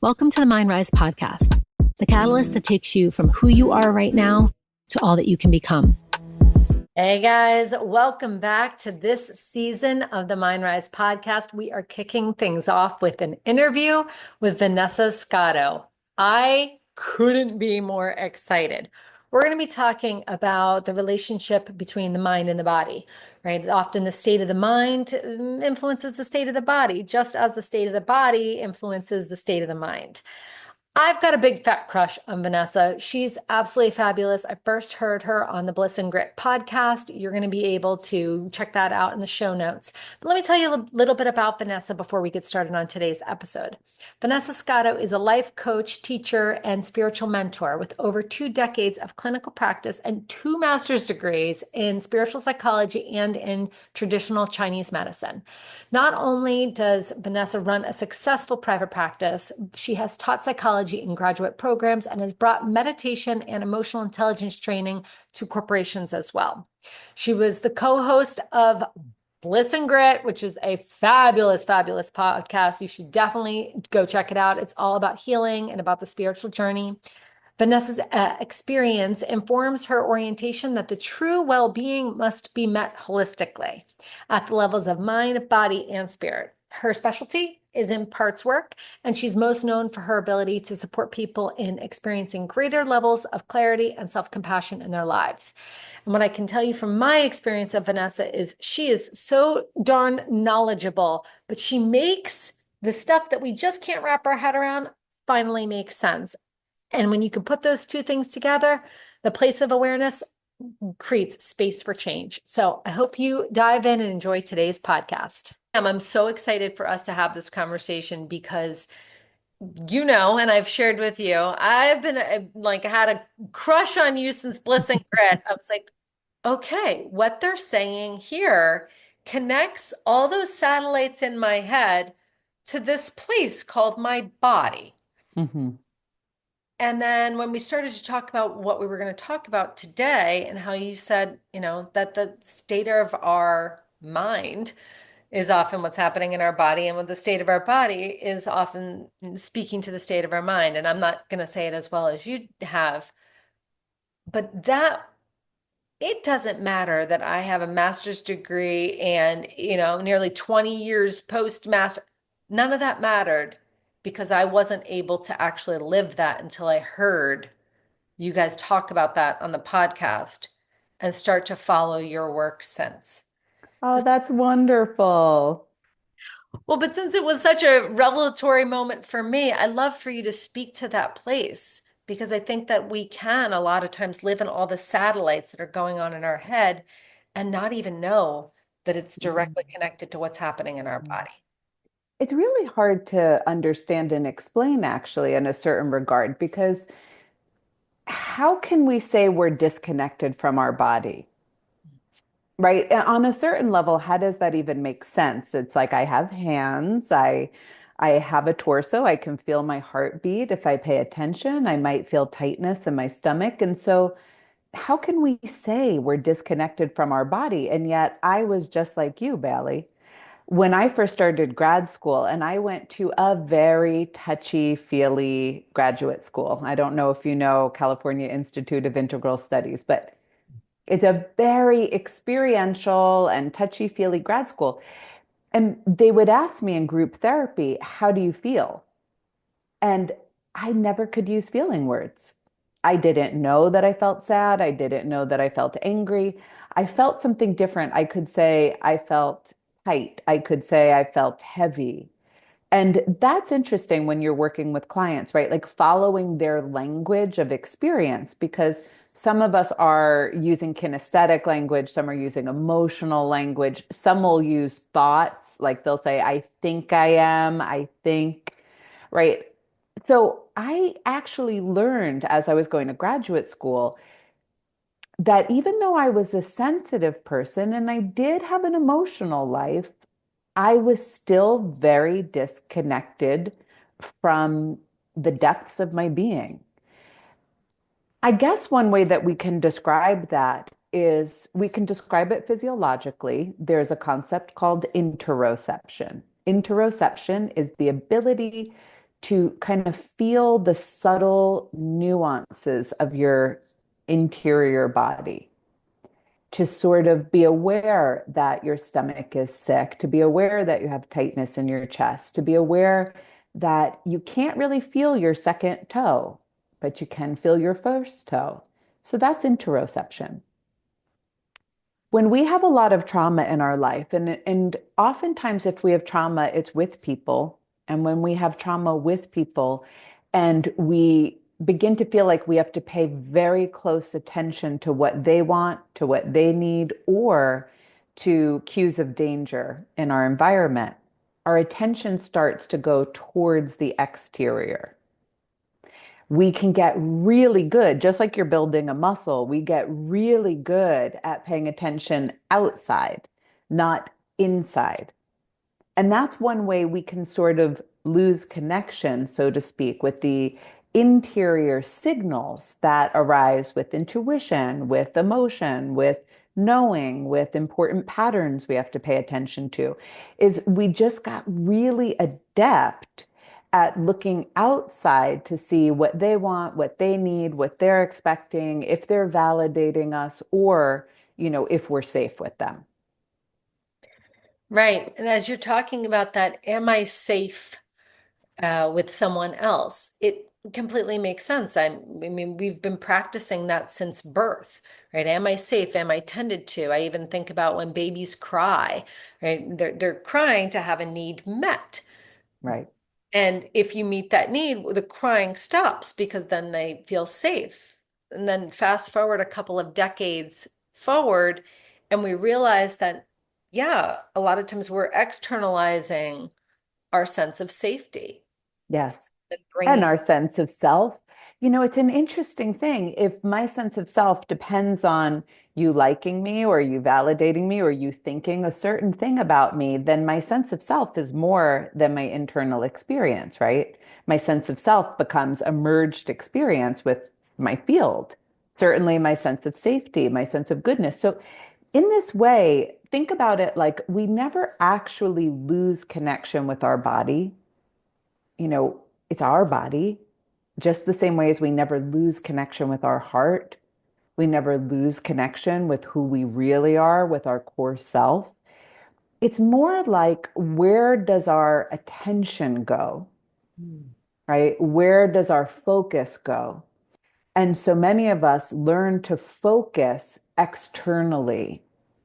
Welcome to the Mindrise podcast, the catalyst that takes you from who you are right now to all that you can become. Hey guys, welcome back to this season of the Mindrise podcast. We are kicking things off with an interview with Vanessa Scotto. I couldn't be more excited. We're going to be talking about the relationship between the mind and the body, right? Often the state of the mind influences the state of the body, just as the state of the body influences the state of the mind. I've got a big fat crush on Vanessa. She's absolutely fabulous. I first heard her on the Bliss and Grit podcast. You're going to be able to check that out in the show notes. But let me tell you a little bit about Vanessa before we get started on today's episode. Vanessa Scotto is a life coach, teacher, and spiritual mentor with over 2 decades of clinical practice and 2 master's degrees in spiritual psychology and in traditional Chinese medicine. Not only does Vanessa run a successful private practice, she has taught psychology in graduate programs and has brought meditation and emotional intelligence training to corporations as well. She was the co-host of Bliss and Grit, which is a fabulous, fabulous podcast. You should definitely go check it out. It's all about healing and about the spiritual journey. Vanessa's experience informs her orientation that the true well-being must be met holistically at the levels of mind, body, and spirit. Her specialty is in parts work, and she's most known for her ability to support people in experiencing greater levels of clarity and self-compassion in their lives. And what I can tell you from my experience of Vanessa is she is so darn knowledgeable, but she makes the stuff that we just can't wrap our head around finally make sense. And when you can put those 2 things together, the place of awareness creates space for change. So I hope you dive in and enjoy today's podcast. I'm so excited for us to have this conversation because, and I've shared with you, I've been had a crush on you since Bliss and Grit. I was like, okay, what they're saying here connects all those satellites in my head to this place called my body. Mm-hmm. And then when we started to talk about what we were going to talk about today and how you said, that the state of our mind is often what's happening in our body, and with the state of our body is often speaking to the state of our mind. And I'm not going to say it as well as you have, but that it doesn't matter that I have a master's degree and, nearly 20 years post-master. None of that mattered because I wasn't able to actually live that until I heard you guys talk about that on the podcast and start to follow your work since. Oh, that's wonderful. Well, but since it was such a revelatory moment for me, I'd love for you to speak to that place because I think that we can a lot of times live in all the satellites that are going on in our head and not even know that it's directly connected to what's happening in our body. It's really hard to understand and explain, actually, in a certain regard, because how can we say we're disconnected from our body? Right? And on a certain level, how does that even make sense? It's like I have hands, I have a torso, I can feel my heartbeat. If I pay attention, I might feel tightness in my stomach. And so how can we say we're disconnected from our body? And yet I was just like you, Bailey. When I first started grad school, and I went to a very touchy-feely graduate school. I don't know if you know California Institute of Integral Studies, but it's a very experiential and touchy-feely grad school. And they would ask me in group therapy, how do you feel? And I never could use feeling words. I didn't know that I felt sad. I didn't know that I felt angry. I felt something different. I could say I felt tight. I could say I felt heavy. And that's interesting when you're working with clients, right? Like following their language of experience, because some of us are using kinesthetic language, some are using emotional language, some will use thoughts, like they'll say, I think I am, I think, right? So I actually learned as I was going to graduate school that even though I was a sensitive person and I did have an emotional life, I was still very disconnected from the depths of my being. I guess one way that we can describe that is we can describe it physiologically. There's a concept called interoception. Interoception is the ability to kind of feel the subtle nuances of your interior body, to sort of be aware that your stomach is sick, to be aware that you have tightness in your chest, to be aware that you can't really feel your second toe, but you can feel your first toe. So that's interoception. When we have a lot of trauma in our life, and oftentimes if we have trauma, it's with people. And when we have trauma with people and we begin to feel like we have to pay very close attention to what they want, to what they need, or to cues of danger in our environment, our attention starts to go towards the exterior. We can get really good, just like you're building a muscle, we get really good at paying attention outside, not inside. And that's one way we can sort of lose connection, so to speak, with the interior signals that arise with intuition, with emotion, with knowing, with important patterns we have to pay attention to, is we just got really adept at looking outside to see what they want, what they need, what they're expecting, if they're validating us, or, if we're safe with them. Right. And as you're talking about that, am I safe with someone else? It completely makes sense. I mean, we've been practicing that since birth, right? Am I safe? Am I tended to? I even think about when babies cry, right? They're crying to have a need met. Right. And if you meet that need, the crying stops because then they feel safe. And then fast forward a couple of decades forward, and we realize that, yeah, a lot of times we're externalizing our sense of safety Yes. and And bringing. our sense of self. It's an interesting thing. If my sense of self depends on you liking me or you validating me or you thinking a certain thing about me, then my sense of self is more than my internal experience, right? My sense of self becomes a merged experience with my field, certainly my sense of safety, my sense of goodness. So, in this way, think about it like we never actually lose connection with our body. It's our body, just the same way as we never lose connection with our heart. We never lose connection with who we really are, with our core self. It's more like, where does our attention go, Mm. right? Where does our focus go? And so many of us learn to focus externally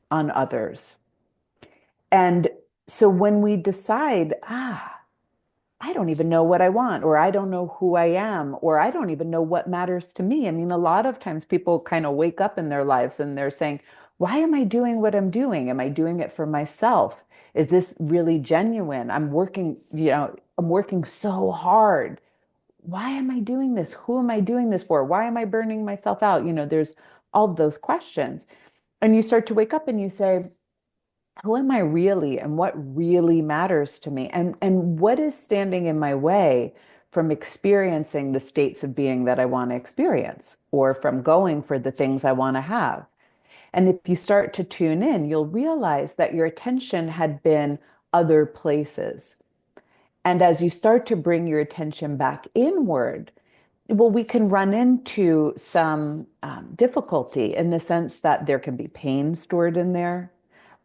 on others. And so when we decide, I don't even know what I want, or I don't know who I am, or I don't even know what matters to me. I mean, a lot of times people kind of wake up in their lives and they're saying, why am I doing what I'm doing? Am I doing it for myself? Is this really genuine? I'm working so hard. Why am I doing this? Who am I doing this for? Why am I burning myself out? There's all those questions. And you start to wake up and you say, who am I really and what really matters to me? And what is standing in my way from experiencing the states of being that I want to experience, or from going for the things I want to have? And if you start to tune in, you'll realize that your attention had been other places. And as you start to bring your attention back inward, well, we can run into some difficulty in the sense that there can be pain stored in there,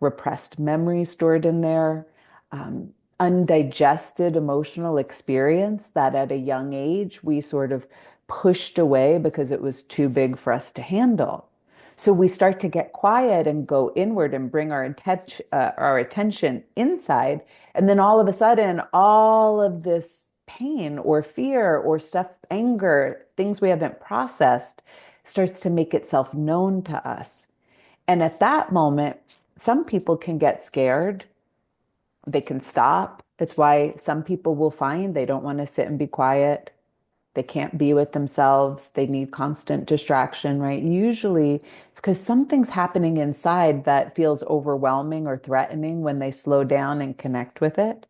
repressed memory stored in there, um, undigested emotional experience that at a young age we sort of pushed away because it was too big for us to handle. So we start to get quiet and go inward and bring our attention inside. And then all of a sudden, all of this pain or fear or stuff, anger, things we haven't processed, starts to make itself known to us. And at that moment, some people can get scared. They can stop. It's why some people will find they don't want to sit and be quiet. They can't be with themselves. They need constant distraction, right? Usually it's because something's happening inside that feels overwhelming or threatening when they slow down and connect with it.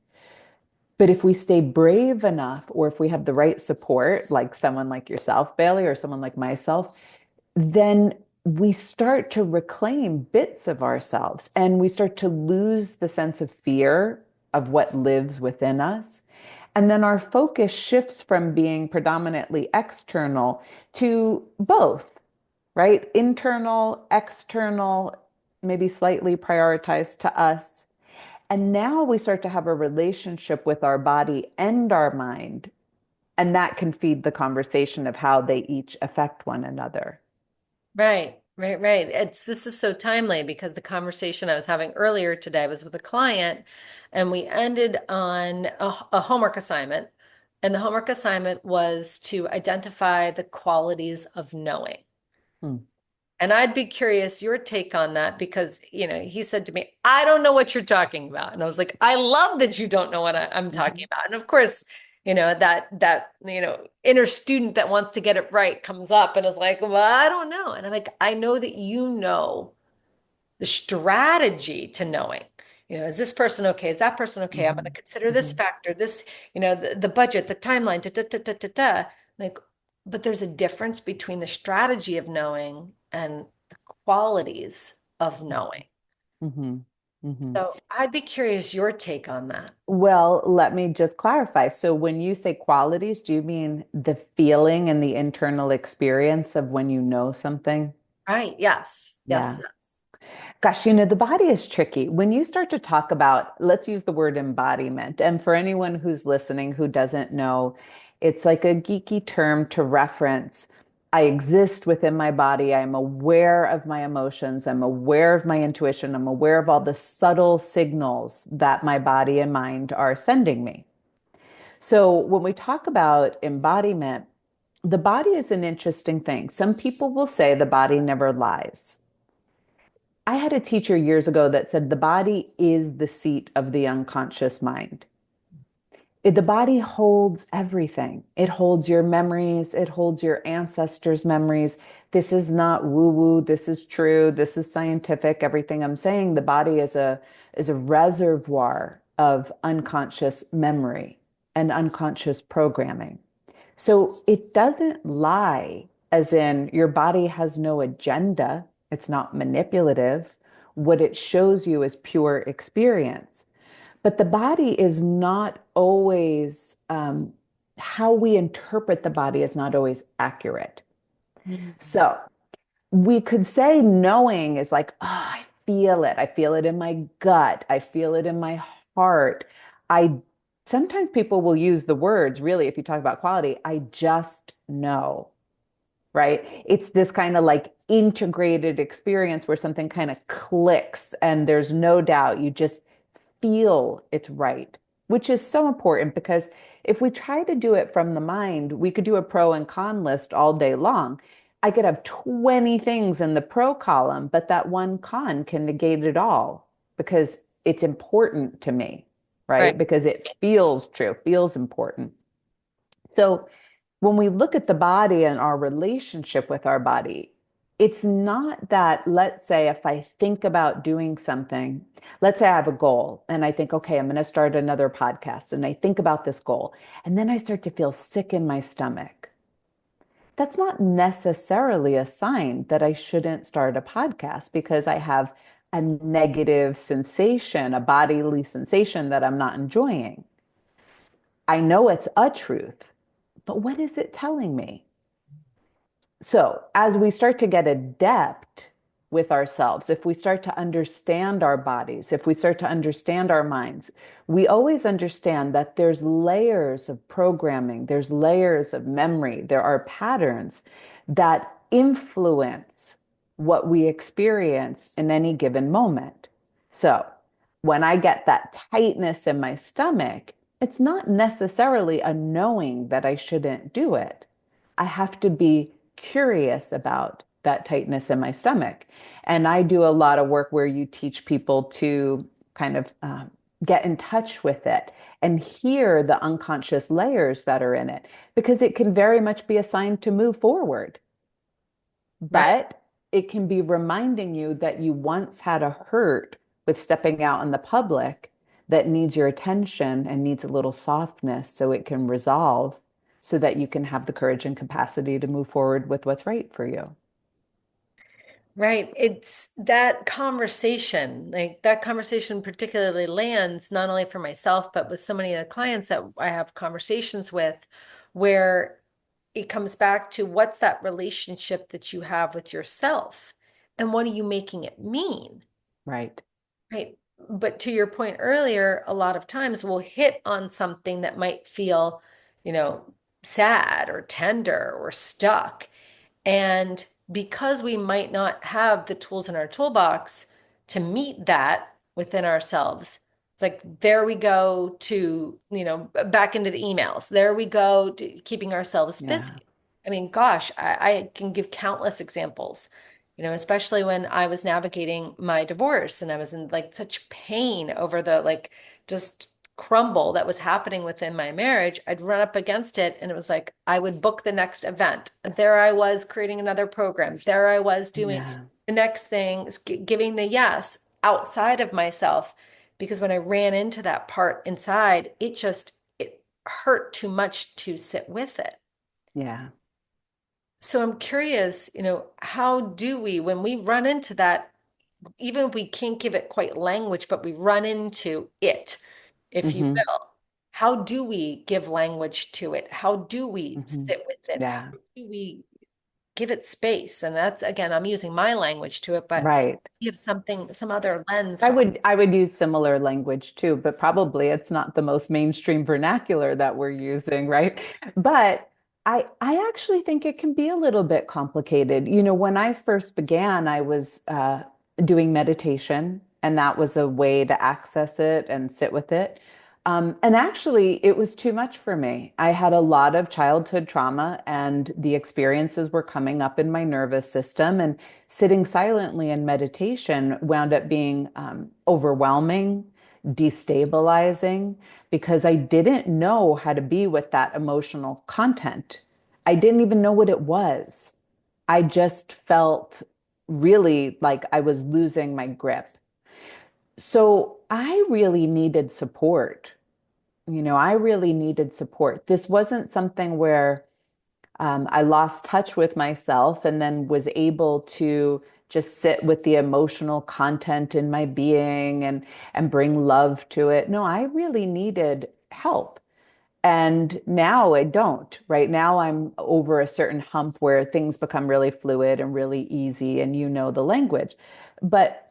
But if we stay brave enough, or if we have the right support, like someone like yourself, Bailey, or someone like myself, then we start to reclaim bits of ourselves and we start to lose the sense of fear of what lives within us. And then our focus shifts from being predominantly external to both, right? Internal, external, maybe slightly prioritized to us. And now we start to have a relationship with our body and our mind. And that can feed the conversation of how they each affect one another. Right, right, right. This is so timely because the conversation I was having earlier today was with a client, and we ended on a homework assignment. And the homework assignment was to identify the qualities of knowing. Hmm. And I'd be curious your take on that because, he said to me, I don't know what you're talking about. And I was like, I love that you don't know what I'm talking Mhm. about. And of course, that inner student that wants to get it right comes up and is like, well, I don't know. And I'm like, I know that you know the strategy to knowing, is this person okay? Is that person okay? I'm going to Mhm. consider this Mhm. factor, this, the budget, the timeline, da, da, da, da, da, da. Like, but there's a difference between the strategy of knowing and the qualities of knowing. Mhm. Mhm. So I'd be curious your take on that. Well, let me just clarify. So when you say qualities, do you mean the feeling and the internal experience of when you know something? Right. Yes. Yes. Yeah. Yes. Gosh, the body is tricky. When you start to talk about, let's use the word embodiment. And for anyone who's listening who doesn't know, it's like a geeky term to reference. I exist within my body. I'm aware of my emotions. I'm aware of my intuition. I'm aware of all the subtle signals that my body and mind are sending me. So when we talk about embodiment, the body is an interesting thing. Some people will say the body never lies. I had a teacher years ago that said the body is the seat of the unconscious mind. The body holds everything. It holds your memories, it holds your ancestors' memories. This is not woo-woo, this is true, this is scientific. Everything I'm saying, the body is a reservoir of unconscious memory and unconscious programming. So it doesn't lie, as in your body has no agenda. It's not manipulative. What it shows you is pure experience. But the body is not always, how we interpret the body is not always accurate. Mhm. So we could say knowing is like, oh, I feel it. I feel it in my gut. I feel it in my heart. I sometimes people will use the words, really, if you talk about quality, I just know, right? It's this kind of like integrated experience where something kind of clicks and there's no doubt. You just feel it's right, which is so important because if we try to do it from the mind, we could do a pro and con list all day long. I could have 20 things in the pro column, but that one con can negate it all because it's important to me, Right. right? Because it feels true, feels important. So when we look at the body and our relationship with our body, it's not that, let's say, if I think about doing something, let's say I have a goal and I think, okay, I'm going to start another podcast and I think about this goal and then I start to feel sick in my stomach. That's not necessarily a sign that I shouldn't start a podcast because I have a negative sensation, a bodily sensation that I'm not enjoying. I know it's a truth, but what is it telling me? So, as we start to get adept with ourselves, if we start to understand our bodies, if we start to understand our minds, we always understand that there's layers of programming, there's layers of memory, there are patterns that influence what we experience in any given moment. So, when I get that tightness in my stomach, it's not necessarily a knowing that I shouldn't do it. I have to be curious about that tightness in my stomach. And I do a lot of work where you teach people to kind of get in touch with it and hear the unconscious layers that are in it, because it can very much be a sign to move forward. Right. But it can be reminding you that you once had a hurt with stepping out in the public that needs your attention and needs a little softness so it can resolve so that you can have the courage and capacity to move forward with what's right for you. Right. It's that conversation, like that conversation particularly lands not only for myself, but with so many of the clients that I have conversations with, where it comes back to what's that relationship that you have with yourself and what are you making it mean? Right. Right. But to your point earlier, a lot of times we'll hit on something that might feel, you know, sad or tender or stuck. And because we might not have the tools in our toolbox to meet that within ourselves, it's like, there we go to, back into the emails. There we go to keeping ourselves Yeah. busy. I mean, gosh, I can give countless examples, especially when I was navigating my divorce and I was in like such pain over the like just crumble that was happening within my marriage. I'd run up against it and it was like I would book the next event. There I was creating another program. There I was doing Yeah. the next thing, giving the yes outside of myself. Because when I ran into that part inside, it hurt too much to sit with it. Yeah. So I'm curious, how do we, when we run into that, even if we can't give it quite language, but we run into it, if you Hmm. will, how do we give language to it? How do we Hmm. sit with it? How Yeah. do we give it space? And that's, again, I'm using my language to it, but Right. you have something, some other lens I to. would I would use similar language too, but probably it's not the most mainstream vernacular that we're using, right? But I actually think it can be a little bit complicated. When I first began, I was doing meditation, and that was a way to access it and sit with it. And actually, it was too much for me. I had a lot of childhood trauma, and the experiences were coming up in my nervous system. And sitting silently in meditation wound up being overwhelming, destabilizing, because I didn't know how to be with that emotional content. I didn't even know what it was. I just felt really like I was losing my grip. So I really needed support. I really needed support. This wasn't something where I lost touch with myself and then was able to just sit with the emotional content in my being and bring love to it. No, I really needed help. And now I don't. Right now, I'm over a certain hump where things become really fluid and really easy, and the language. But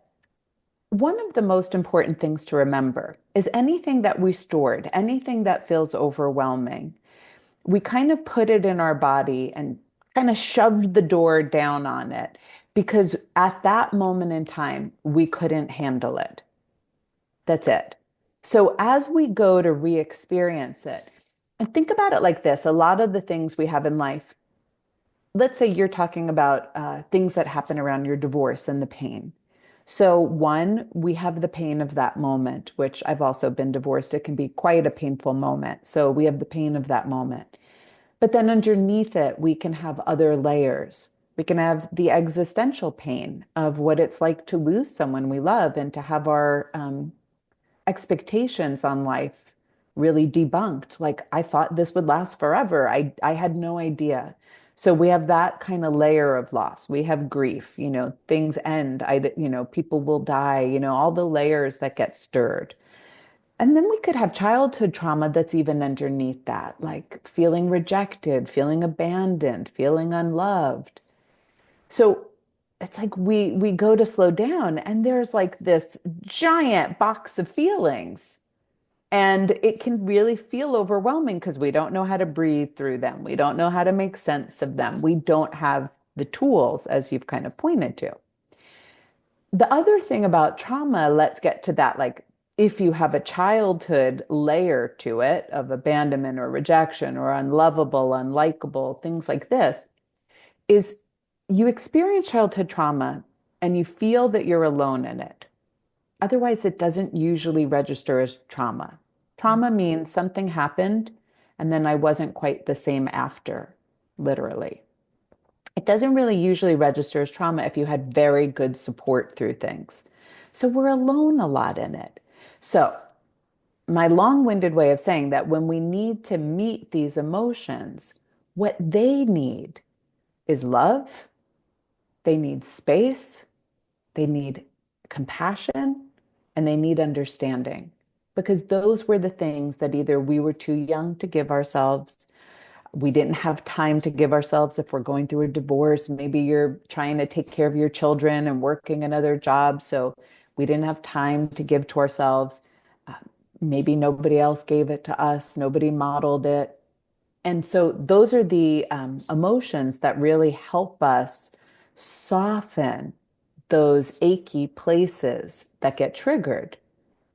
one of the most important things to remember is anything that we stored, anything that feels overwhelming, we kind of put it in our body and kind of shoved the door down on it because at that moment in time, we couldn't handle it. That's it. So as we go to re experience it, and think about it like this, a lot of the things we have in life, let's say you're talking about things that happen around your divorce and the pain. So, one, we have the pain of that moment, which I've also been divorced. It can be quite a painful moment. So, we have the pain of that moment. But then underneath it, we can have other layers. We can have the existential pain of what it's like to lose someone we love and to have our expectations on life really debunked. Like, I thought this would last forever. I had no idea. So we have that kind of layer of loss. We have grief, things end. People will die, all the layers that get stirred. And then we could have childhood trauma that's even underneath that, like feeling rejected, feeling abandoned, feeling unloved. So it's like we go to slow down and there's like this giant box of feelings. And it can really feel overwhelming because we don't know how to breathe through them. We don't know how to make sense of them. We don't have the tools, as you've kind of pointed to. The other thing about trauma, let's get to that. Like, if you have a childhood layer to it of abandonment or rejection or unlovable, unlikable, things like this, is you experience childhood trauma and you feel that you're alone in it. Otherwise, it doesn't usually register as trauma. Trauma means something happened and then I wasn't quite the same after, literally. It doesn't really usually register as trauma if you had very good support through things. So we're alone a lot in it. So, my long winded way of saying that when we need to meet these emotions, what they need is love They need space, they need compassion, and they need understanding. Because those were the things that either we were too young to give ourselves, we didn't have time to give ourselves if we're going through a divorce. Maybe you're trying to take care of your children and working another job. So we didn't have time to give to ourselves. Uh, Maybe nobody else gave it to us, nobody modeled it. And so those are the emotions that really help us soften those achy places that get triggered.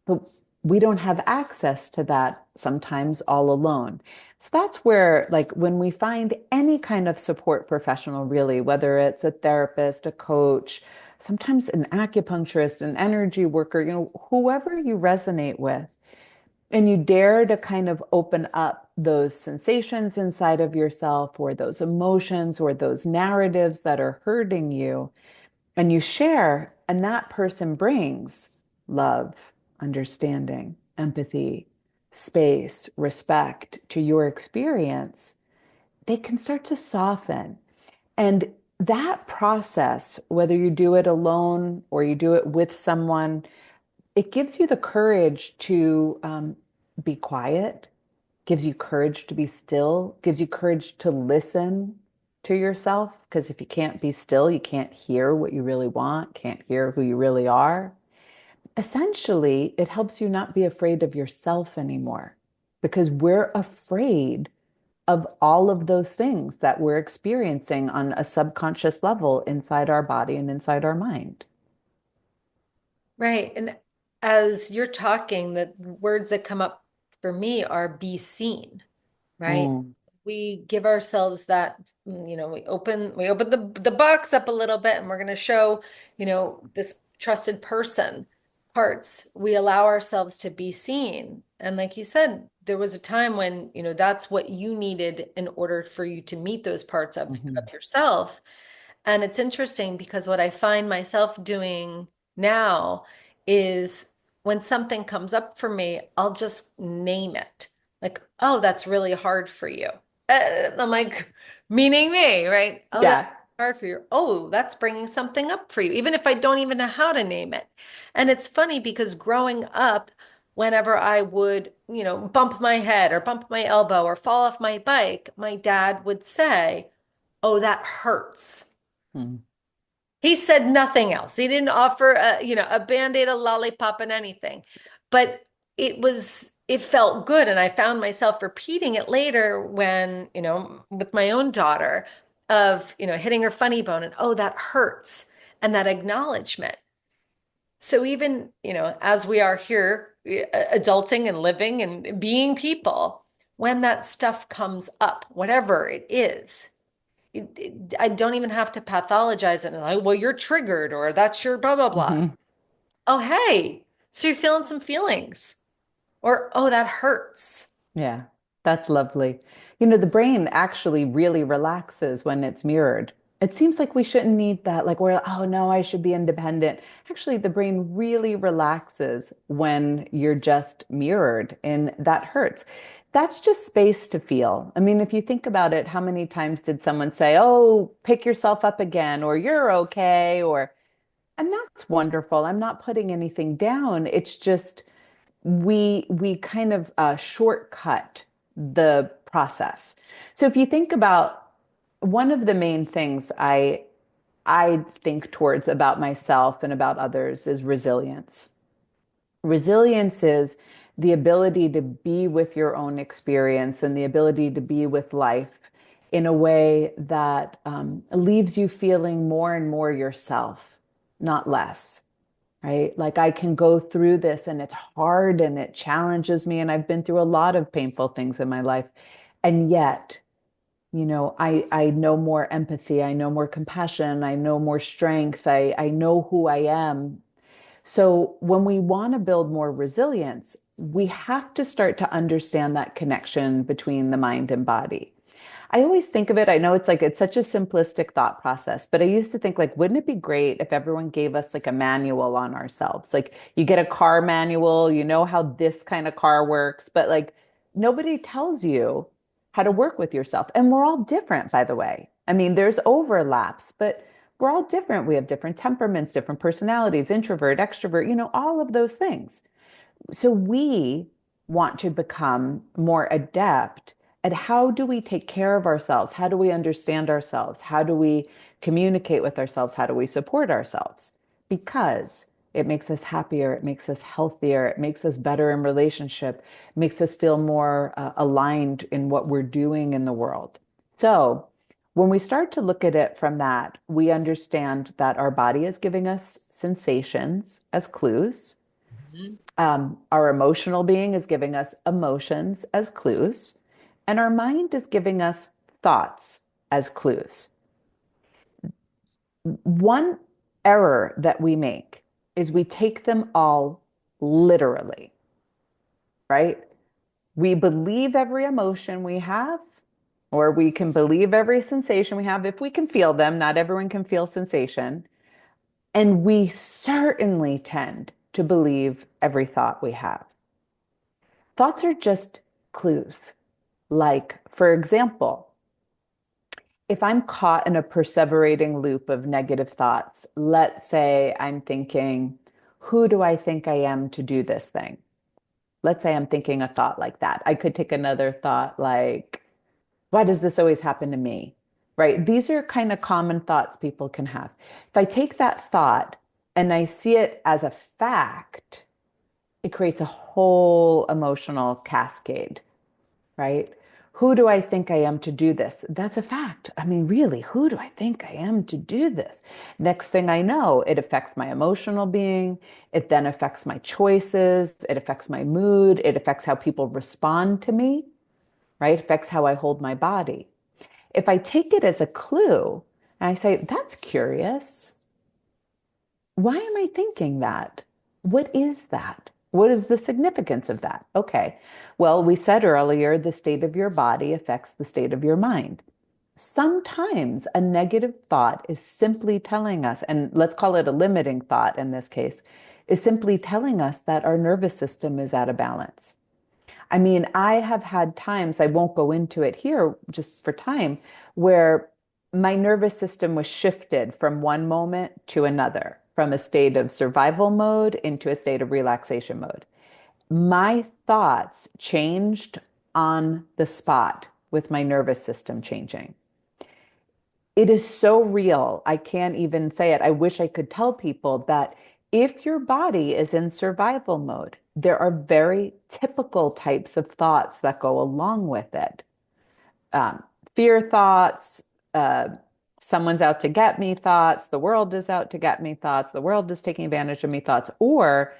But we don't have access to that sometimes all alone. So that's where, like, when we find any kind of support professional, really, whether it's a therapist, a coach, sometimes an acupuncturist, an energy worker, whoever you resonate with, and you dare to kind of open up those sensations inside of yourself or those emotions or those narratives that are hurting you, and you share, and that person brings love, understanding, empathy, space, respect to your experience, they can start to soften. And that process, whether you do it alone or you do it with someone, it gives you the courage to be quiet, gives you courage to be still, gives you courage to listen to yourself. Because if you can't be still, you can't hear what you really want, can't hear who you really are. Essentially, it helps you not be afraid of yourself anymore because we're afraid of all of those things that we're experiencing on a subconscious level inside our body and inside our mind. Right. And as you're talking, the words that come up for me are be seen, right? Mm. We give ourselves that, we open the box up a little bit and we're going to show, this trusted person parts. We allow ourselves to be seen. And like you said, there was a time when, that's what you needed in order for you to meet those parts of Mhm. yourself. And it's interesting because what I find myself doing now is when something comes up for me, I'll just name it. Like, oh, that's really hard for you. I'm like, meaning me, right? Oh, that's Yeah. hard for you. Oh, that's bringing something up for you, even if I don't even know how to name it. And it's funny because growing up, whenever I would, bump my head or bump my elbow or fall off my bike, my dad would say, oh, that hurts. Mm. He said nothing else. He didn't offer a Band-Aid, a lollipop, and anything. But it felt good. And I found myself repeating it later when, with my own daughter of, hitting her funny bone and, oh, that hurts. And that acknowledgement. So even, as we are here, adulting and living and being people, when that stuff comes up, whatever it is, I don't even have to pathologize it and like, well, you're triggered or that's your blah, blah, blah. Mhm. Oh, hey, so you're feeling some feelings or, oh, that hurts. Yeah, that's lovely. The brain actually really relaxes when it's mirrored. It seems like we shouldn't need that. Like we're, oh no, I should be independent. Actually, the brain really relaxes when you're just mirrored, and that hurts. That's just space to feel. I mean, if you think about it, how many times did someone say, oh, pick yourself up again, or you're okay, or, and that's wonderful. I'm not putting anything down. It's just, we kind of shortcut the process. So if you think about one of the main things I think towards about myself and about others is resilience. Resilience is the ability to be with your own experience and the ability to be with life in a way that leaves you feeling more and more yourself, not less, right? Like I can go through this and it's hard and it challenges me. And I've been through a lot of painful things in my life. And yet, I know more empathy. I know more compassion. I know more strength. I know who I am. So when we want to build more resilience, we have to start to understand that connection between the mind and body. I always think of it, I know it's like it's such a simplistic thought process, but I used to think like, wouldn't it be great if everyone gave us like a manual on ourselves? Like you get a car manual, you know how this kind of car works, but like nobody tells you how to work with yourself. And we're all different, by the way. I mean, there's overlaps, but We're all different. We have different temperaments, different personalities, introvert, extrovert, all of those things. So we want to become more adept at how do we take care of ourselves? How do we understand ourselves? How do we communicate with ourselves? How do we support ourselves? Because it makes us happier, it makes us healthier, it makes us better in relationship, it makes us feel more aligned in what we're doing in the world. So when we start to look at it from that, we understand that our body is giving us sensations as clues. Mhm. Our emotional being is giving us emotions as clues, and our mind is giving us thoughts as clues. One error that we make is we take them all literally, right? We believe every emotion we have, or we can believe every sensation we have if we can feel them. Not everyone can feel sensation. And we certainly tend to believe every thought we have. Thoughts are just clues. Like, for example, if I'm caught in a perseverating loop of negative thoughts, let's say I'm thinking, who do I think I am to do this thing? Let's say I'm thinking a thought like that. I could take another thought like, why does this always happen to me? Right? These are kind of common thoughts people can have. If I take that thought and I see it as a fact, it creates a whole emotional cascade, right? Who do I think I am to do this? That's a fact. I mean, really, who do I think I am to do this? Next thing I know, it affects my emotional being. It then affects my choices. It affects my mood. It affects how people respond to me, right? It affects how I hold my body. If I take it as a clue and I say, that's curious. Why am I thinking that? What is that? What is the significance of that? Okay. Well, we said earlier the state of your body affects the state of your mind. Sometimes a negative thought is simply telling us, and let's call it a limiting thought in this case, is simply telling us that our nervous system is out of balance. I mean, I have had times, I won't go into it here just for time, where my nervous system was shifted from one moment to another, from a state of survival mode into a state of relaxation mode. My thoughts changed on the spot with my nervous system changing. It is so real. I can't even say it. I wish I could tell people that if your body is in survival mode, there are very typical types of thoughts that go along with it. Um, Fear thoughts, uh, someone's out to get me thoughts, the world is out to get me thoughts, the world is taking advantage of me thoughts, or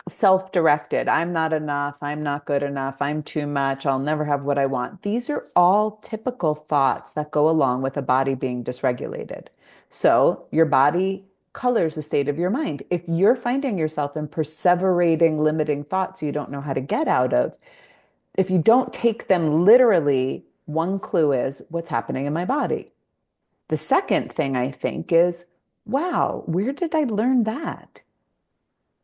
self-directed. I'm not enough. I'm not good enough. I'm too much. I'll never have what I want. These are all typical thoughts that go along with a body being dysregulated. So your body colors the state of your mind. If you're finding yourself in perseverating, limiting thoughts you don't know how to get out of, if you don't take them literally, one clue is what's happening in my body. The second thing I think is, wow, where did I learn that?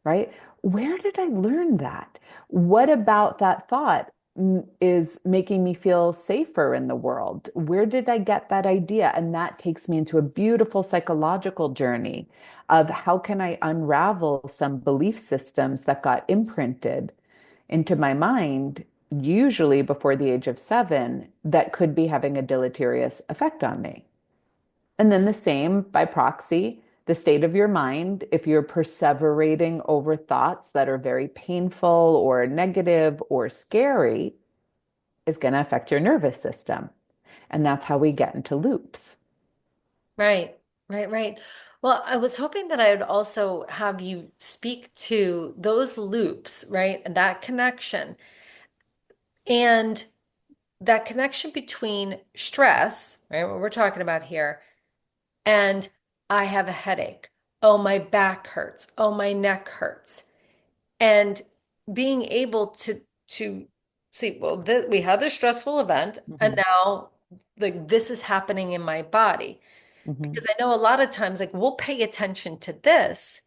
Right? Where did I learn that? What about that thought is making me feel safer in the world? Where did I get that idea? And that takes me into a beautiful psychological journey of how can I unravel some belief systems that got imprinted into my mind, usually before the age of 7, that could be having a deleterious effect on me. And then the same by proxy, the state of your mind, if you're perseverating over thoughts that are very painful or negative or scary, is going to affect your nervous system. And that's how we get into loops. Right, right, right. Well, I was hoping that I would also have you speak to those loops, right? And that connection and that connection between stress, right? What we're talking about here, and I have a headache. Oh, my back hurts. Oh, my neck hurts. And being able to see, well, we had this stressful event, and Mhm, now like this is happening in my body. mhm, Because I know a lot of times, like we'll pay attention to this,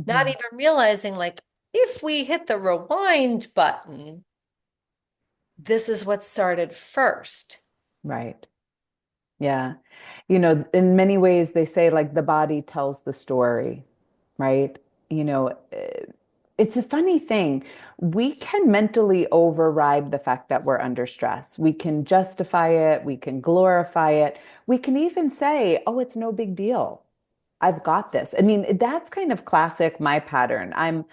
not mhm. even realizing, like, if we hit the rewind button, this is what started first. Right. Yeah. In many ways, they say like the body tells the story, right? You know, it's a funny thing. We can mentally override the fact that we're under stress. We can justify it, we can glorify it. We can even say, oh, it's no big deal. I've got this. I mean, that's kind of classic my pattern. I'm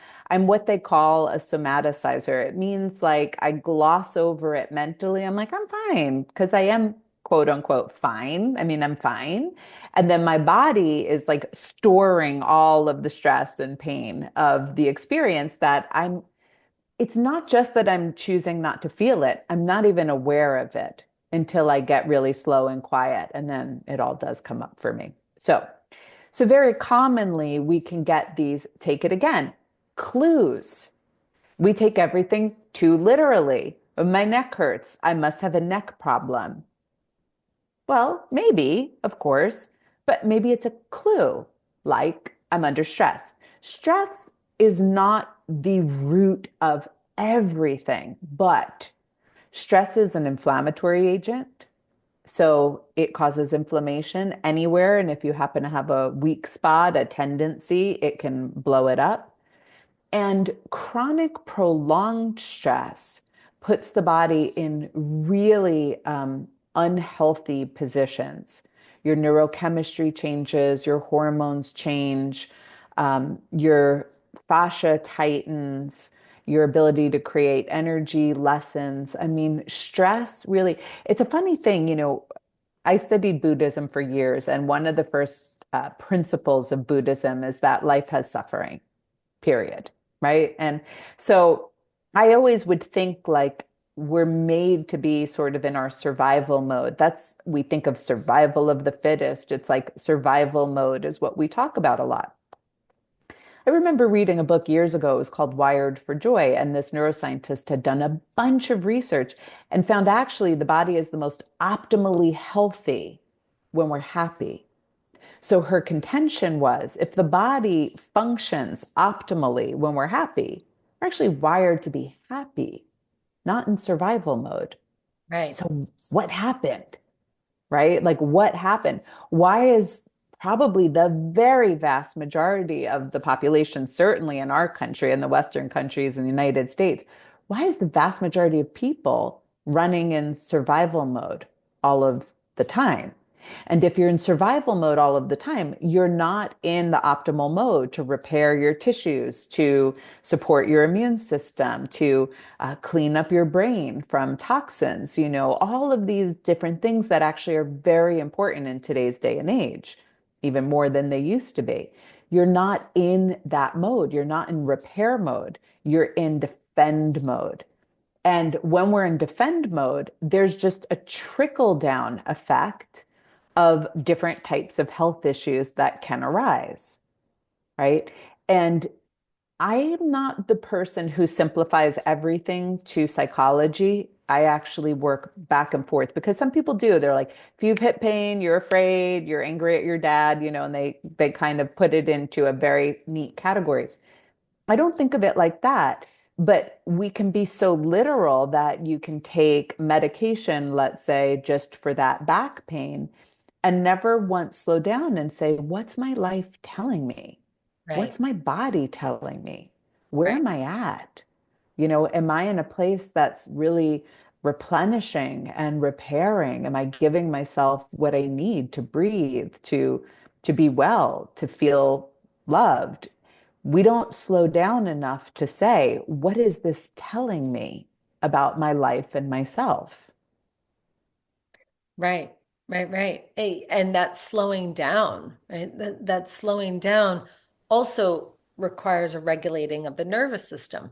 what they call a somaticizer. It means like I gloss over it mentally. I'm like, I'm fine because I am quote unquote fine. I mean, I'm fine. And then my body is like storing all of the stress and pain of the experience that it's not just that I'm choosing not to feel it. I'm not even aware of it until I get really slow and quiet. And then it all does come up for me. So very commonly we can get these, take it again, clues. We take everything too literally. My neck hurts. I must have a neck problem. Well, maybe, of course, but maybe it's a clue, like I'm under stress. Stress is not the root of everything, but stress is an inflammatory agent. So it causes inflammation anywhere. And if you happen to have a weak spot, a tendency, it can blow it up. And chronic prolonged stress puts the body in really unhealthy positions. Your neurochemistry changes, your hormones change, your fascia tightens, your ability to create energy lessens. I mean, stress really, it's a funny thing, I studied Buddhism for years, and one of the first principles of Buddhism is that life has suffering, period. Right. And so I always would think like we're made to be sort of in our survival mode. We think of survival of the fittest. It's like survival mode is what we talk about a lot. I remember reading a book years ago. It was called Wired for Joy. And this neuroscientist had done a bunch of research and found actually the body is the most optimally healthy when we're happy. So her contention was if the body functions optimally when we're happy, we're actually wired to be happy, not in survival mode. Right. So what happened? Right? Like what happened? Why is probably the very vast majority of the population, certainly in our country and the Western countries in the United States, why is the vast majority of people running in survival mode all of the time? And if you're in survival mode all of the time, you're not in the optimal mode to repair your tissues, to support your immune system, to clean up your brain from toxins, all of these different things that actually are very important in today's day and age, even more than they used to be. You're not in that mode. You're not in repair mode. You're in defend mode. And when we're in defend mode, there's just a trickle down effect of different types of health issues that can arise, right? And I am not the person who simplifies everything to psychology. I actually work back and forth because some people do. They're like, if you've hit pain, you're afraid, you're angry at your dad, and they kind of put it into a very neat categories. I don't think of it like that, but we can be so literal that you can take medication, let's say, just for that back pain, and never once slow down and say, what's my life telling me? Right. What's my body telling me? Where Right. am I at? Am I in a place that's really replenishing and repairing? Am I giving myself what I need to breathe, to be well, to feel loved? We don't slow down enough to say, what is this telling me about my life and myself? Right. Right. Right. Hey, and that slowing down, right? That slowing down also requires a regulating of the nervous system.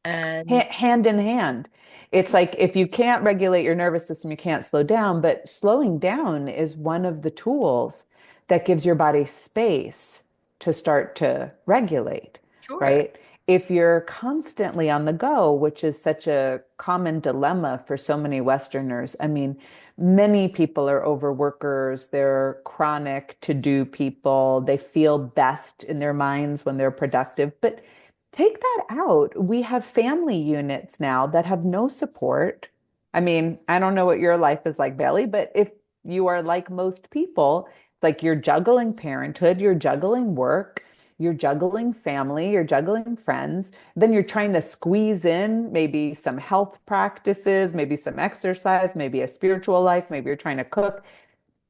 And Hand in hand. It's like if you can't regulate your nervous system, you can't slow down, but slowing down is one of the tools that gives your body space to start to regulate, sure. right? If you're constantly on the go, which is such a common dilemma for so many Westerners, I mean, many people are overworkers, they're chronic to-do people, they feel best in their minds when they're productive, but take that out. We have family units now that have no support. I mean, I don't know what your life is like, Bailey, but if you are like most people, like you're juggling parenthood, you're juggling work, you're juggling family, you're juggling friends. Then you're trying to squeeze in maybe some health practices, maybe some exercise, maybe a spiritual life, maybe you're trying to cook.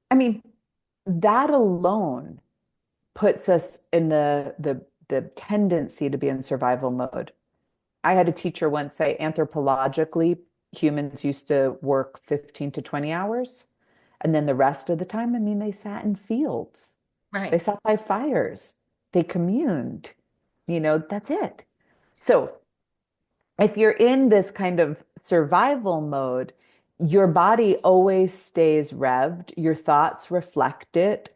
I mean, that alone puts us in the tendency to be in survival mode. I had a teacher once say anthropologically, humans used to work 15 to 20 hours. And then the rest of the time, I mean, they sat in fields, they Right. sat by fires, they communed, that's it. So if you're in this kind of survival mode, your body always stays revved, your thoughts reflect it.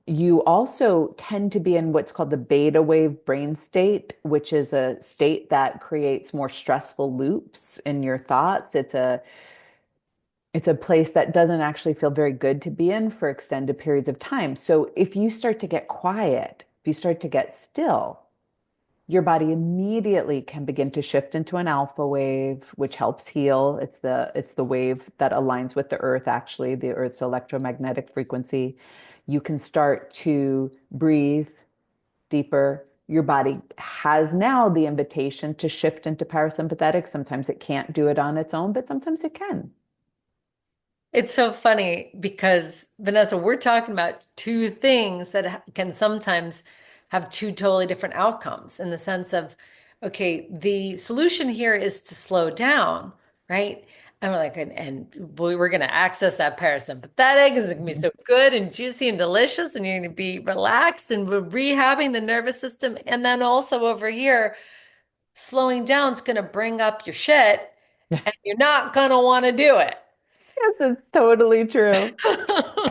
You also tend to be in what's called the beta wave brain state, which is a state that creates more stressful loops in your thoughts. It's a place that doesn't actually feel very good to be in for extended periods of time. So if you start to get quiet, if you start to get still, your body immediately can begin to shift into an alpha wave, which helps heal. It's the wave that aligns with the earth, actually, the earth's electromagnetic frequency. You can start to breathe deeper. Your body has now the invitation to shift into parasympathetic. Sometimes it can't do it on its own, but sometimes it can. It's so funny because, Vanessa, we're talking about two things that can sometimes have two totally different outcomes in the sense of, okay, the solution here is to slow down, right? And we're like, and boy, we're going to access that parasympathetic. It's going to be so good and juicy and delicious, and you're going to be relaxed, and we're rehabbing the nervous system. And then also over here, slowing down is going to bring up your shit, and you're not going to want to do it. Yes, it's totally true.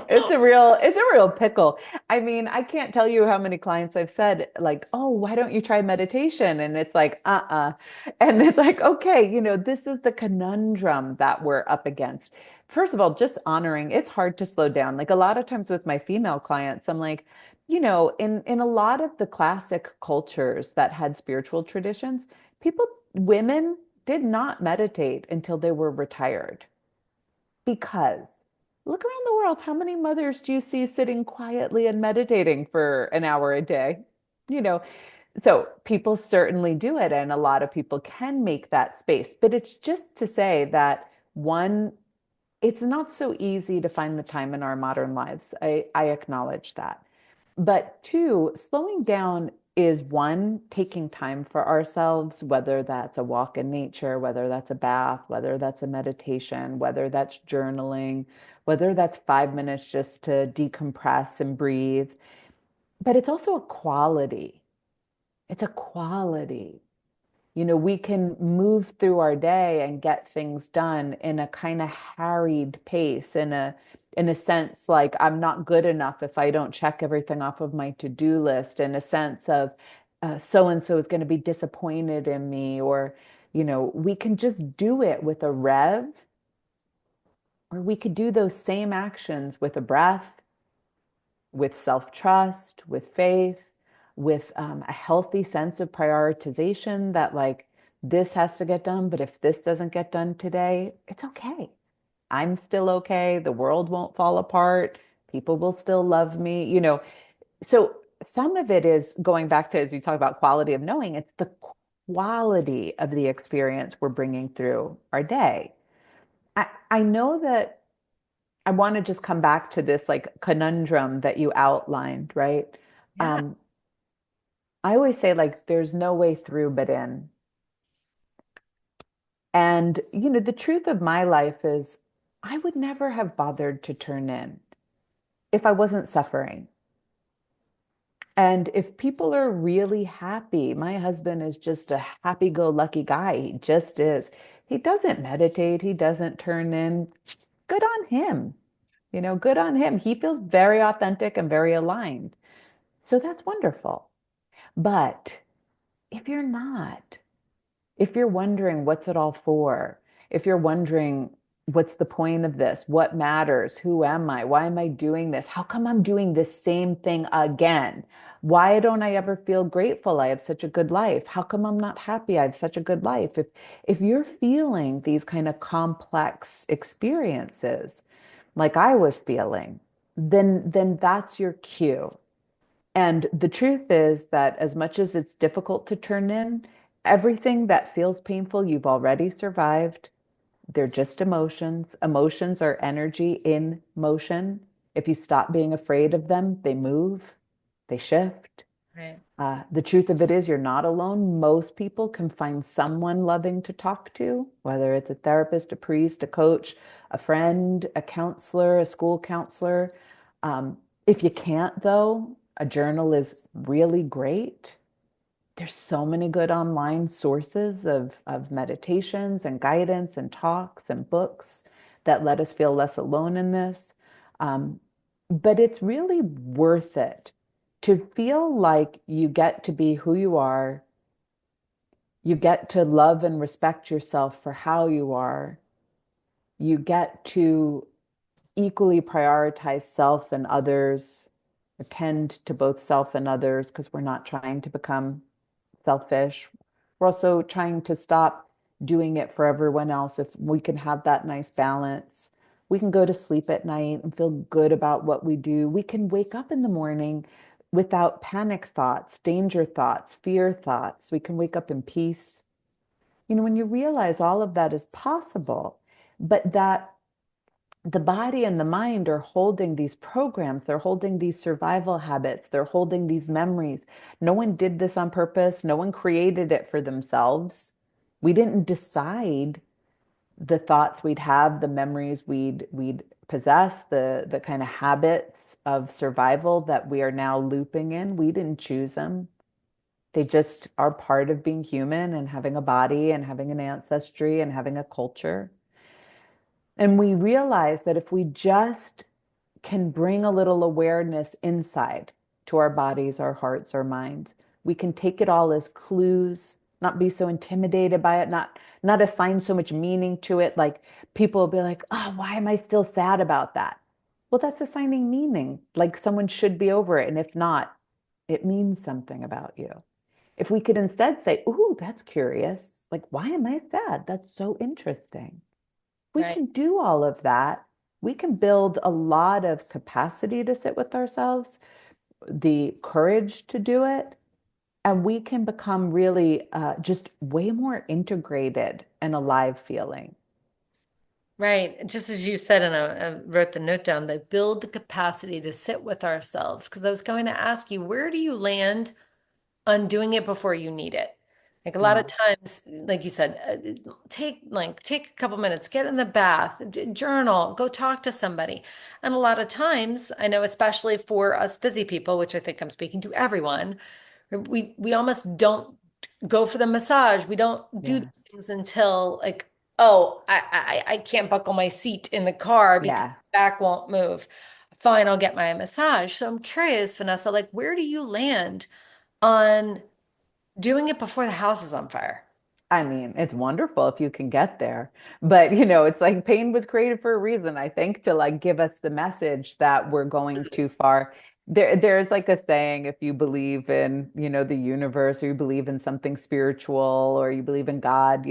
It's a real pickle. I mean, I can't tell you how many clients I've said, like, oh, why don't you try meditation? And it's like, And it's like, okay, this is the conundrum that we're up against. First of all, just honoring, it's hard to slow down. Like a lot of times with my female clients, I'm like, in a lot of the classic cultures that had spiritual traditions, women did not meditate until they were retired. Because look around the world, how many mothers do you see sitting quietly and meditating for an hour a day? You know, so people certainly do it, and a lot of people can make that space. But it's just to say that one, it's not so easy to find the time in our modern lives. I acknowledge that. But two, slowing down is one, taking time for ourselves, whether that's a walk in nature, whether that's a bath, whether that's a meditation, whether that's journaling, whether that's 5 minutes just to decompress and breathe. But it's also a quality. It's a quality. We can move through our day and get things done in a kind of harried pace, in a sense like I'm not good enough if I don't check everything off of my to-do list, in a sense of so and so is going to be disappointed in me, or we can just do it with a rev, or we could do those same actions with a breath, with self-trust, with faith, with a healthy sense of prioritization that like this has to get done, but if this doesn't get done today, it's okay. I'm still okay. The world won't fall apart. People will still love me. So some of it is going back to, as you talk about quality of knowing, it's the quality of the experience we're bringing through our day. I know that I want to just come back to this like conundrum that you outlined, right? Yeah. Um, I always say like there's no way through but in. And the truth of my life is I would never have bothered to turn in if I wasn't suffering. And if people are really happy, my husband is just a happy-go-lucky guy. He just is. He doesn't meditate, he doesn't turn in. Good on him. Good on him. He feels very authentic and very aligned. So that's wonderful. But if you're not, if you're wondering what's it all for, if you're wondering what's the point of this, what matters, who am I, why am I doing this, how come I'm doing this same thing again, why don't I ever feel grateful, I have such a good life, how come I'm not happy, I have such a good life, if you're feeling these kind of complex experiences, like I was feeling, then that's your cue. And the truth is that as much as it's difficult to turn in, everything that feels painful, you've already survived. They're just emotions. Emotions are energy in motion. If you stop being afraid of them, they move, they shift. Right. The truth of it is, you're not alone. Most people can find someone loving to talk to, whether it's a therapist, a priest, a coach, a friend, a counselor, a school counselor. If you can't, though, a journal is really great. There's so many good online sources of meditations and guidance and talks and books that let us feel less alone in this. Um, but it's really worth it to feel like you get to be who you are. You get to love and respect yourself for how you are. You get to equally prioritize self and others, attend to both self and others, because we're not trying to become selfish. We're also trying to stop doing it for everyone else. If we can have that nice balance, we can go to sleep at night and feel good about what we do. We can wake up in the morning without panic thoughts, danger thoughts, fear thoughts. We can wake up in peace. When you realize all of that is possible, but that the body and the mind are holding these programs, they're holding these survival habits, they're holding these memories. No one did this on purpose. No one created it for themselves. We didn't decide the thoughts we'd have, the memories we'd possess, the kind of habits of survival that we are now looping in. We didn't choose them. They just are part of being human and having a body and having an ancestry and having a culture. And we realize that if we just can bring a little awareness inside to our bodies, our hearts, our minds, we can take it all as clues, not be so intimidated by it, not assign so much meaning to it. Like people will be like, oh, why am I still sad about that? Well, that's assigning meaning. Like someone should be over it. And if not, it means something about you. If we could instead say, ooh, that's curious. Like, why am I sad? That's so interesting. We Right. can do all of that. We can build a lot of capacity to sit with ourselves, the courage to do it, and we can become really just way more integrated and alive feeling. Right. Just as you said, and I wrote the note down, they build the capacity to sit with ourselves. Because I was going to ask you, where do you land on doing it before you need it? Like a lot of Mm, times, like you said, take a couple minutes, get in the bath, journal, go talk to somebody. And a lot of times, I know, especially for us busy people, which I think I'm speaking to everyone, we almost don't go for the massage. We don't do yeah. these things until like, oh, I can't buckle my seat in the car because Yeah. the back won't move. Fine, I'll get my massage. So I'm curious, Vanessa, like where do you land on doing it before the house is on fire? I mean, it's wonderful if you can get there. But, it's like pain was created for a reason, I think, to like give us the message that we're going too far. There's like a saying, if you believe in, the universe, or you believe in something spiritual, or you believe in God,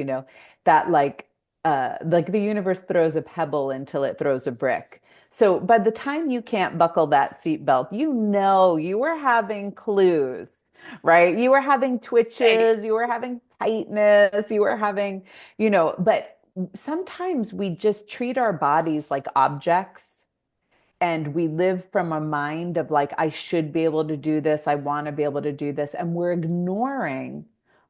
that like the universe throws a pebble until it throws a brick. So by the time you can't buckle that seatbelt, you were having clues, right? You were having Right. twitches, you were having tightness, you were having, but sometimes we just treat our bodies like objects, and we live from a mind of like, I should be able to do this, I want to be able to do this, and we're ignoring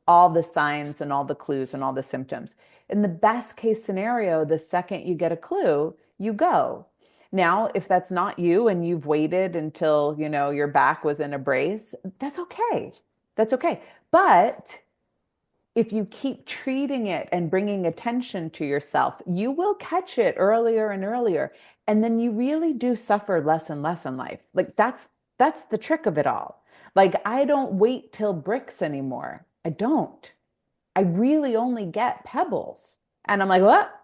all the signs and all the clues and all the symptoms. In the best case scenario, the second you get a clue, you go. Now, if that's not you and you've waited until, your back was in a brace, that's okay. That's okay. But if you keep treating it and bringing attention to yourself, you will catch it earlier and earlier. And then you really do suffer less and less in life. Like that's the trick of it all. Like I don't wait till bricks anymore. I don't. I really only get pebbles. And I'm like, what?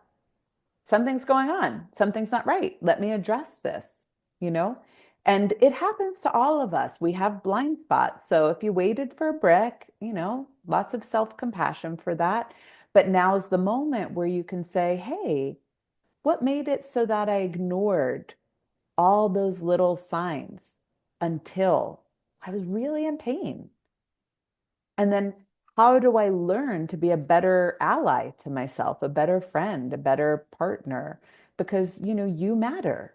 Something's going on. Something's not right. Let me address this, you know? And it happens to all of us. We have blind spots. So if you waited for a brick, lots of self-compassion for that. But now's the moment where you can say, hey, What made it so that I ignored all those little signs until I was really in pain? And then how do I learn to be a better ally to myself, a better friend, a better partner? Because, you matter,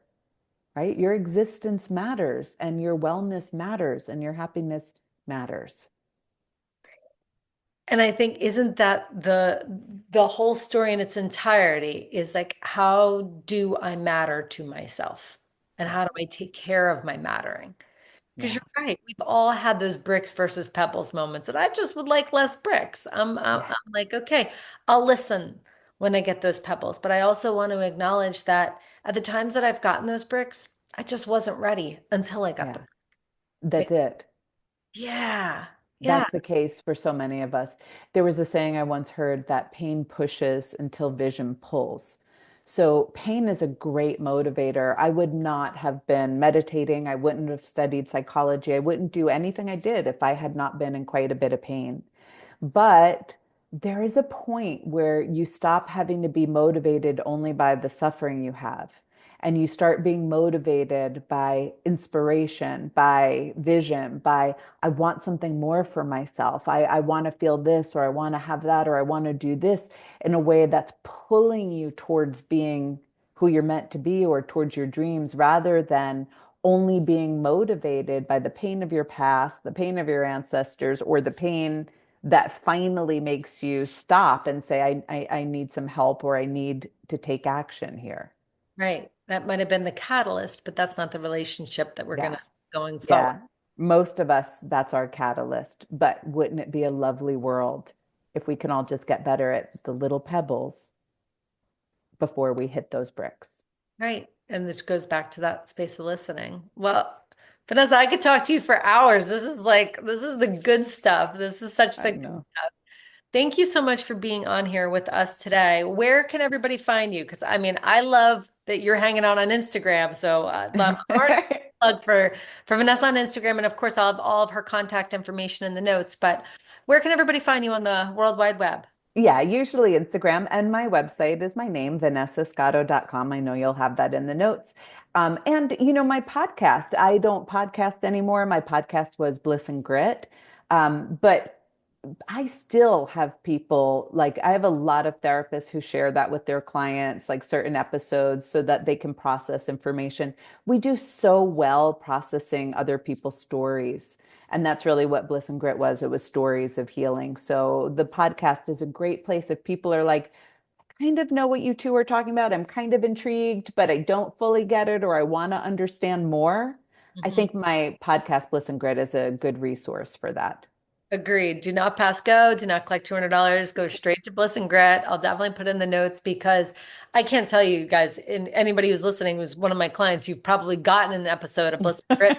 right? Your existence matters, and your wellness matters, and your happiness matters. And I think isn't that the whole story in its entirety is like, how do I matter to myself? And Yeah. how do I take care of my mattering? Because Yeah. you're right, we've all had those bricks versus pebbles moments, and I just would like less bricks. I'm Yeah. like, okay, I'll listen when I get those pebbles, but I also want to acknowledge that at the times that I've gotten those bricks, I just wasn't ready until I got Yeah. the. That's it. Yeah, yeah, That's the case for so many of us. There was a saying I once heard that pain pushes until vision pulls. So, pain is a great motivator. I would not have been meditating. I wouldn't have studied psychology. I wouldn't do anything I did if I had not been in quite a bit of pain. But there is a point where you stop having to be motivated only by the suffering you have. And you start being motivated by inspiration, by vision, by I want something more for myself. I want to feel this, or I want to have that, or I want to do this in a way that's pulling you towards being who you're meant to be or towards your dreams rather than only being motivated by the pain of your past, the pain of your ancestors, or the pain that finally makes you stop and say, I need some help or I need to take action here. right. That might have been the catalyst, but that's not the relationship that we're Yeah. gonna going forward. Yeah. Most of us, that's our catalyst. But wouldn't it be a lovely world if we can all just get better at the little pebbles before we hit those bricks? Right. And this goes back to that space of listening. Well, Vanessa, I could talk to you for hours. This is the good stuff. This is such the I good know. stuff. Thank you so much for being on here with us today. Where can everybody find you? Because I mean, I love that you're hanging out on Instagram. So I'm already plug for Vanessa on Instagram, and of course, I'll have all of her contact information in the notes. But where can everybody find you on the World Wide Web? Yeah, usually Instagram, and my website is my name, vanessascotto.com. I know you'll have that in the notes. And my podcast, I don't podcast anymore. My podcast was Bliss and Grit. But I still have people, like I have a lot of therapists who share that with their clients, like certain episodes so that they can process information. We do so well processing other people's stories. And that's really what Bliss and Grit was. It was stories of healing. So the podcast is a great place if people are like, I kind of know what you two are talking about. I'm kind of intrigued, but I don't fully get it, or I want to understand more. I Mhm. think my podcast, Bliss and Grit, is a good resource for that. Agreed. Do not pass go. Do not collect $200. Go straight to Bliss and Grit. I'll definitely put in the notes because I can't tell you guys, and anybody who's listening who's one of my clients, you've probably gotten an episode of Bliss and Grit.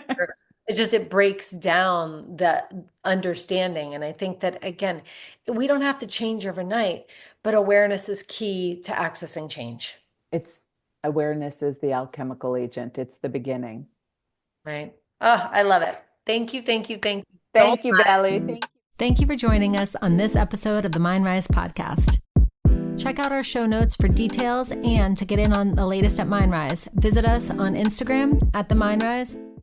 It's just, it breaks down that understanding. And I think that, again, we don't have to change overnight, but awareness is key to accessing change, It's Awareness is the alchemical agent. It's the beginning. right? Oh, I love it. Thank you. Thank you. Thank you so Thank you, much. Bailey. Thank you. Thank you for joining us on this episode of the Mindrise podcast. Check out our show notes for details and to get in on the latest at Mindrise. Visit us on Instagram at the Mindrise